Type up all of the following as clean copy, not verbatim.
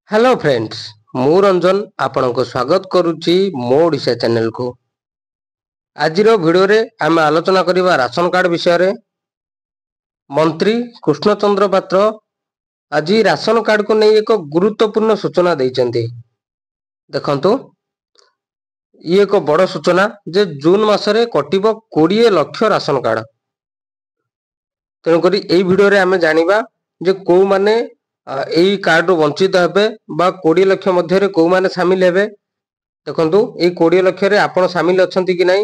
Hello friends, मु रंजन आपण को स्वागत करुच्ची मो ओडिशा चैनल को। आज वीडियो रे आम आलोचना करबा राशन कार्ड विषय रे। मंत्री कृष्णचंद्र पात्र आज राशन कार्ड को नहीं एक गुरुत्वपूर्ण सूचना देइचंती। देखंतु ये एक बड़ सूचना जे जून मासरे कटिबो 20 लाख राशन कार्ड। तेणु करी एई वीडियो रे आम जानिबा जे को माने एई कार्ड वंचित हेबे बा 20 लाख मध्य कौ माने सामिल हेबे। देखंतु एई 20 लाख रे आपण सामिल अछंती कि नहीं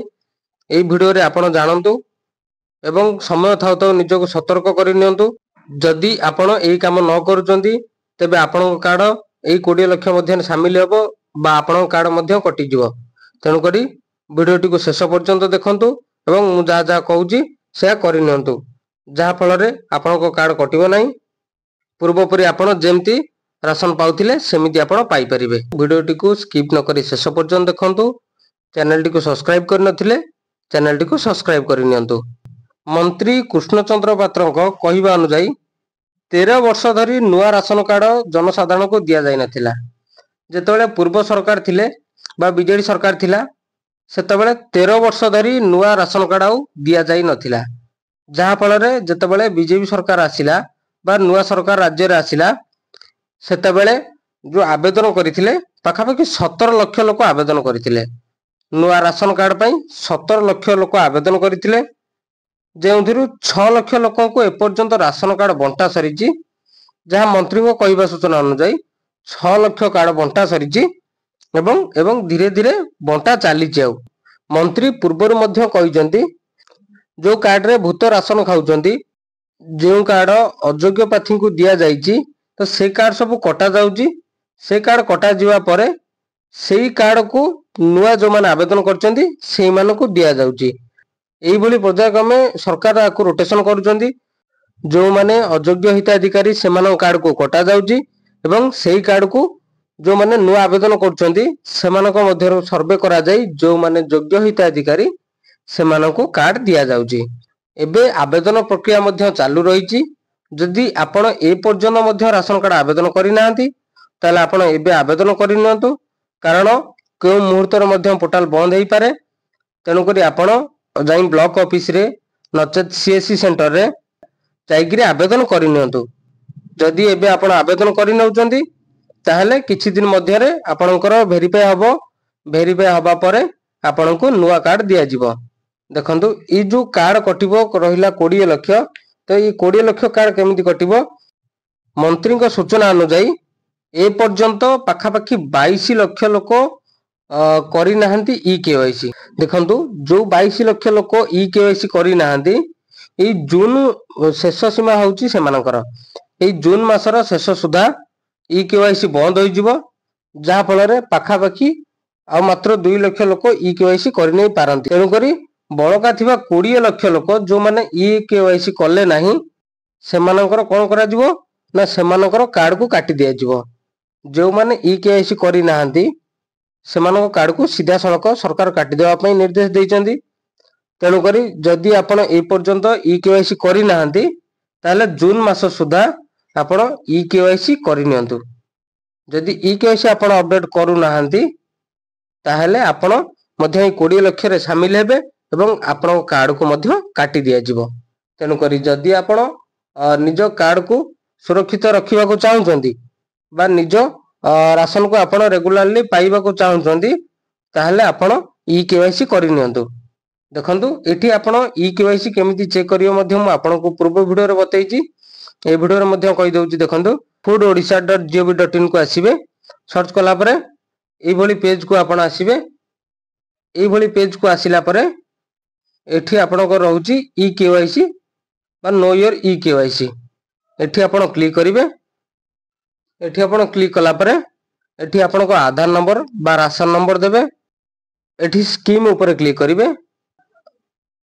एई वीडियो रे आपण जानंतु एवं समय थाउ थाउ निजको सतर्क करि नियंतु। जदि आपण एई काम न करूचंती तेबे आपण कार्ड एई 20 लाख मध्य सामिल हेबो बा आपण कार्ड मध्य कटि जिवो। तेणु करी वीडियोटी को शेष पर्यंत देखंतु एवं मु जा जा कहूची से करि नियंतु, जहा फल रे आपण को कार्ड कटिबो नहीं। पूर्वपरी आपण जेमती राशन पाउथिले सेमिति आपण पाई परिबे। वीडियोटी को स्किप न करी शेष पर्यंत देखंतु। चैनल को सब्सक्राइब कर नथिले चैनल को सब्सक्राइब कर नियंतु। मंत्री कृष्णचंद्र पात्र कहवा अनुसार 13 वर्ष धरी नुआ राशन कार्ड जनसाधारण को दिया जाय नथिला। जेतेबेले पूर्व सरकार थिले बा बीजेडी सरकार थिला सेतेबेले 13 वर्ष धरी नुआ राशन कार्ड आउ दिया जाय नथिला। जहा फल रे जेतेबेले बीजेपी सरकार आसिला बा नुआ सरकार राज्य रे आसिला सेतेबेले जो आवेदन करथिले पाखापाखि 17 लाख लोक आवेदन करथिले। नुआ राशन कार्ड पई 17 लाख लोक आवेदन करथिले, जेउथिरु 6 लाख लोक को एपर्यंत राशन कार्ड बंटा सरीची। जहा मंत्री को कहवा सूचना अनुसार 6 लाख कार्ड बंटा सरीची एवं धीरे धीरे बंटा चलीची। आउ मंत्री पूर्वरु मध्य कहिसंती जो कार्ड रे भूत राशन खाउचंती, जो कार्ड अयोग्य प्रार्थी को दिया जाइची तो से कार्ड सब कटा जाउची। से कार्ड कटा जिवा परे सेई कार्ड को नुआ जो माने आवेदन करचंती सेई माने को दिया जाउची। एई भली पर्यायक्रमे सरकार आकु रोटेशन करूचंती। जो माने अयोग्य हिताधिकारी सेमान कार्ड को कटा जाउची एवं सेई कार्ड को जो माने नुआ आवेदन करचंती सेमानक मध्यरु सर्वे करा जाई जो माने योग्य हिताधिकारी सेमानक कार्ड दिया जाउची। एबे आवेदन प्रक्रिया मध्य चालू रही। जदि आपण ए पर्यंत मध्य राशन कार्ड आवेदन करि नांती ताले आपण एबे आवेदन करि नियंतु, कारण के मुहूर्त रे मध्य पोर्टल बंद हेई पारे। तेनु करी आपण जाई ब्लॉक ऑफिस रे नचेत सीएससी सेंटर रे जाईकरी आवेदन करि नियंतु। जदि एबे आपण आवेदन करि नउचंती ताहले किछि दिन मध्य रे आपणकर वेरीफाई हबो। वेरीफाई हबा परे आपणको नुआ कार्ड दिया जिवो। देखंतु ई जो कार्ड कटिबो रहिला 20 लाख, तो ये 20 लाख कार्ड केमिति कटिबो। मंत्री को सूचना अनुसार ए पर्यंत पाखापाखि 22 लाख लोक करि नाहंती ई केवाईसी। देखंतु जो 22 लाख लोक ई केवाईसी करि नाहंती ए जून शेष सीमा होउची सेमानकर। ए जून मासर शेष सुधा ई केवाईसी बंद होई जिवो, जहा फल रे पाखापाखि आ मात्र 2 लाख लोक ई केवाईसी करि नै पारंती। तेनु करी बळका थिबा 20 लाख लोक जो माने ई केवाईसी कले नाही सेमानकर कोन करा जिवो ना सेमानकर कार्ड को काटी दिया जिवो। जो माने ई केवाईसी करि नाहंती सेमानकर कार्ड को सीधा सड़क सरकार काटी देवा पई निर्देश देइचंदी। तेनु करी जदि आपण ए पर्यंत ई केवाईसी करि नाहंती ताले जून मास सुधा आपण ई केवाईसी करि नियंतु। जदि ई केवाईसी आपण अपडेट करू नाहंती ताहले आपण मध्य 20 लाख रे शामिल हेबे एवं आपण कार्ड को मध्य काटी दिया जिवो। तेनु करी जदि आपण निज कार्ड को सुरक्षित रखिबा को चाहुचंती बा निज राशन को आपण रेगुलरली पाइबा को चाहुचंती ताहले आपण ई केवाईसी करि नियंतु। देखंतु एठी आपण ई केवाईसी केमिति चेक करियो मध्य मु आपण को पूर्व वीडियो रे बतैची। ए वीडियो रे मध्य कहि दउची। देखंतु foododisha.gov.in को आसीबे। सर्च कला परे एई भली पेज को आपण आसीबे। एई भली पेज को आसिला परे एठी आपण को रहउची ई केवाईसी बा नो योर ई केवाईसी। एठी आपण क्लिक करिवे। एठी आपण क्लिक कला परे एठी आपण को आधार नंबर बा राशन नंबर देबे। एठी स्कीम ऊपर क्लिक करिवे।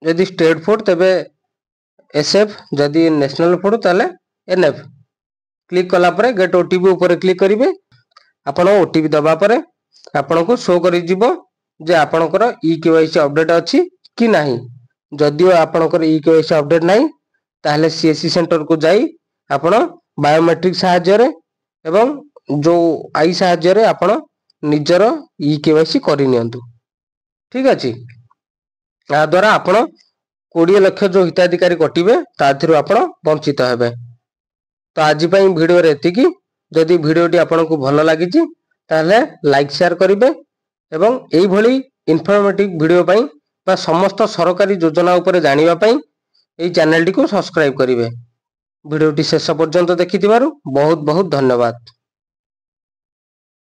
यदि स्टेट फूड तबे एसएफ, जदि नेशनल फूड ताले एनएफ। क्लिक कला परे गेट ओटीपी ऊपर क्लिक करिवे। आपण ओटीपी दबा परे आपण को शो करि जिवो जे आपणकर ई केवाईसी अपडेट अछि कि नाही। जदिओ आपणकर ई केवाईसी अपडेट नाही ताहले सीएससी सेंटर को जाई आपण बायोमेट्रिक सहायता रे एवं जो आई साहाय्य आपण निजर ई-केवाईसी करि नियंतु। ठीक अछि। या द्वारा आपण 20 लाख जो हिताधिकारी कटिबे ताथिरु आपण वंचित हेबे। तो आज पई वीडियो रे एतिकी। जदि वीडियोटी आपनको भल लागिछि ताहले लाइक शेयर करिवे एवं एई भली इन्फॉर्मेटिव वीडियो पई बा समस्त सरकारी योजना उपरे जानिबा पई एई चैनल टी को सब्सक्राइब करिवे। वीडियोटी शेष पर्यंत देखिथिबारु बहुत बहुत धन्यवाद।